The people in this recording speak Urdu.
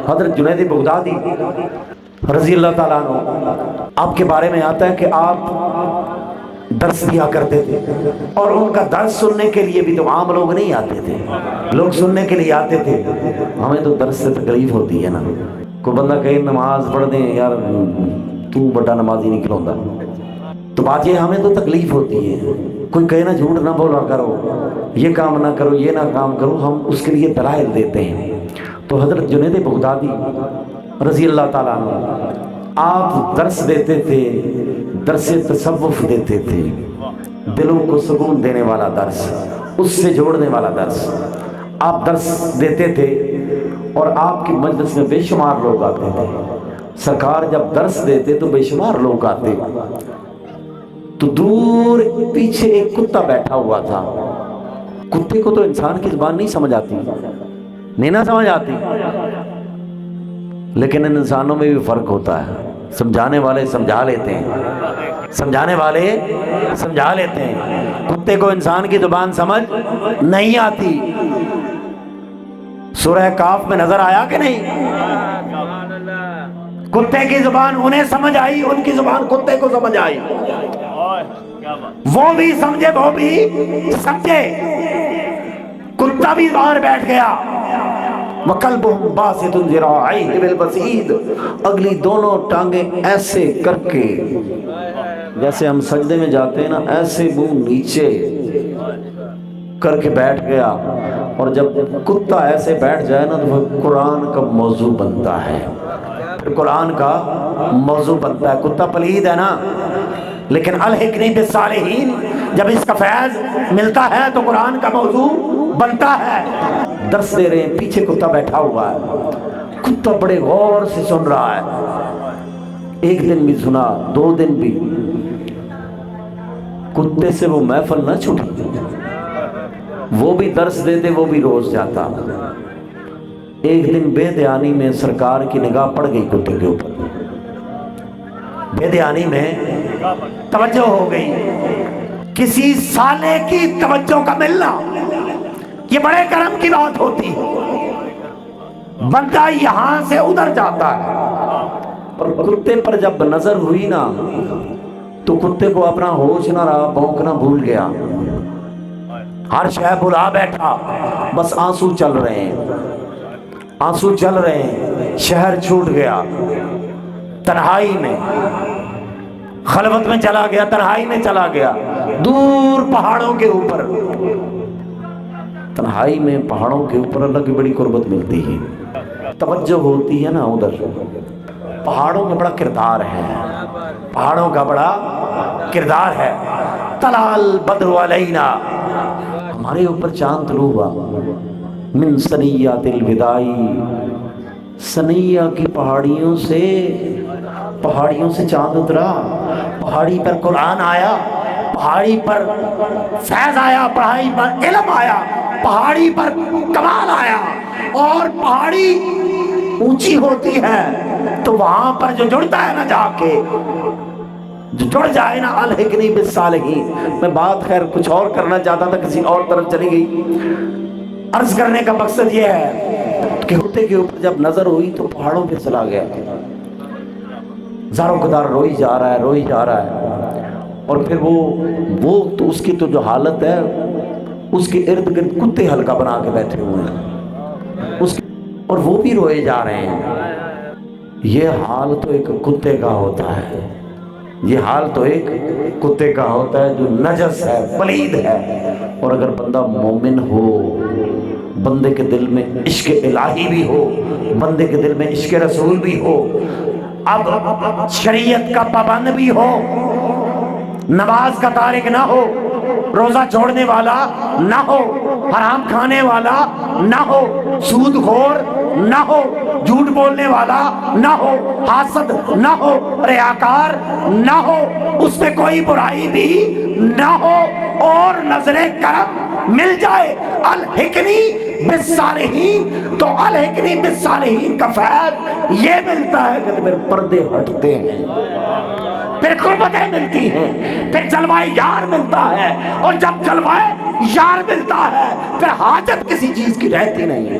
حضرت جنید بغدادی رضی اللہ تعالیٰ عنہ، آپ کے بارے میں آتا ہے کہ آپ درس دیا کرتے تھے، اور ان کا درس سننے کے لیے بھی تو عام لوگ نہیں آتے تھے، لوگ سننے کے لیے آتے تھے۔ ہمیں تو درس سے تکلیف ہوتی ہے نا، کوئی بندہ کہے نماز پڑھ دیں، یار تو بڑا نمازی نہیں کھلوندا، تو بات یہ ہمیں تو تکلیف ہوتی ہے۔ کوئی کہے نا جھوٹ نہ بولا کرو، یہ کام نہ کرو، یہ نہ کام کرو، ہم اس کے لیے دلائل دیتے ہیں۔ تو حضرت جنید بغدادی رضی اللہ تعالیٰ عنہ، آپ درس دیتے تھے، درس تصوف دیتے تھے، دلوں کو سکون دینے والا درس، اس سے جوڑنے والا درس آپ درس دیتے تھے، اور آپ کی مجلس میں بے شمار لوگ آتے تھے۔ سرکار جب درس دیتے تو بے شمار لوگ آتے، تو دور پیچھے ایک کتا بیٹھا ہوا تھا۔ کتے کو تو انسان کی زبان نہیں سمجھ آتی، نہیں نہ سمجھ آتی، لیکن ان انسانوں میں بھی فرق ہوتا ہے۔ سمجھانے والے سمجھا لیتے ہیں، سمجھانے والے سمجھا لیتے ہیں، کتے کو انسان کی زبان سمجھ نہیں آتی۔ سورہ کاف میں نظر آیا کہ نہیں؟ کتے کی زبان انہیں سمجھ آئی، ان کی زبان کتے کو سمجھ آئی، وہ بھی سمجھے وہ بھی سمجھے۔ کتا بھی باہر بیٹھ گیا، وَقَلْبُهُمْ بَاسِطٌ ذِرَاعَيْهِ بِالْوَسِيدِ، اگلی دونوں ٹانگیں ایسے کر کے، جیسے ہم سجدے میں جاتے ہیں نا، ایسے منہ نیچے کر کے بیٹھ گیا۔ اور جب کتا ایسے بیٹھ جائے نا تو وہ قرآن کا موضوع بنتا ہے، قرآن کا موضوع بنتا ہے۔ کتا پلید ہے نا، لیکن الحقنی بالصالحین جب اس کا فیض ملتا ہے تو قرآن کا موضوع بنتا ہے۔ درس دے رہے ہیں، پیچھے کتا بیٹھا ہوا ہے، کتا بڑے غور سے سن رہا ہے۔ ایک دن بھی سنا، 2 دن بھی، کتے سے وہ محفل نہ چھوٹی، وہ بھی درس دیتے، وہ بھی روز جاتا۔ ایک دن بے دھیانی میں سرکار کی نگاہ پڑ گئی کتے کے اوپر، بے دھیانی میں توجہ ہو گئی۔ کسی سالے کی توجہ کا ملنا یہ بڑے کرم کی بات ہوتی ہے، بندہ یہاں سے ادھر جاتا ہے، اور کتے پر جب نظر ہوئی نا تو کتے کو اپنا ہوش نہ رہا، بھونکنا بھول گیا، ہر شے بھلا بیٹھا، بس آنسو چل رہے ہیں، آنسو چل رہے ہیں۔ شہر چھوٹ گیا، تنہائی میں، خلوت میں چلا گیا، تنہائی میں چلا گیا، دور پہاڑوں کے اوپر۔ تنہائی میں پہاڑوں کے اوپر اللہ کی بڑی قربت ملتی ہے، توجہ ہوتی ہے نا ادھر۔ پہاڑوں کا بڑا کردار ہے، پہاڑوں کا بڑا کردار ہے۔ طلع البدر علینا، ہمارے اوپر چاند طلوع ہوا، من ثنیات الوداع، ثنیہ کی پہاڑیوں سے چاند اترا، پہاڑی پر قرآن آیا، پہاڑی پر فیض آیا، پہاڑی پر علم آیا، پہاڑی پر کمال آیا۔ اور پہاڑی اونچی ہوتی ہے تو وہاں پر جو جڑتا ہے نا، جا کے جو جڑ جائے نا، الحقنی بالصالحین۔ میں بات خیر کچھ اور کرنا چاہتا تھا، کسی اور طرف چلی گئی۔ عرض کرنے کا مقصد یہ ہے کہ کتے کے اوپر جب نظر ہوئی تو پہاڑوں پہ چلا گیا، زاروں قدار روئی جا رہا ہے، روئی جا رہا ہے۔ اور پھر وہ تو اس کی تو جو حالت ہے، اس کے ارد گرد کتے حلقہ بنا کے بیٹھے ہوئے ہیں، اور وہ بھی روئے جا رہے ہیں۔ یہ حال تو ایک کتے کا ہوتا ہے، یہ حال تو ایک کتے کا ہوتا ہے جو نجس ہے، پلید ہے۔ اور اگر بندہ مومن ہو، بندے کے دل میں عشق الہی بھی ہو، بندے کے دل میں عشق رسول بھی ہو، اب شریعت کا پابند بھی ہو، نماز کا تارک نہ ہو، روزہ چھوڑنے والا نہ ہو، حرام کھانے والا نہ ہو، سود خور نہ ہو، جھوٹ بولنے والا نہ ہو، حاسد نہ ہو، ریاکار نہ ہو، اس میں کوئی برائی بھی نہ ہو، اور نظر کرم مل جائے، الحقنی بالصالحین، تو الحقنی بالصالحین کا فیض یہ ملتا ہے کہ پھر پردے ہٹتے ہیں، پھر قربتیں ملتی ہیں، پھر جلوہ یار ملتا ہے، اور جب جلوہ یار ملتا ہے پھر حاجت کسی چیز کی رہتی نہیں ہے۔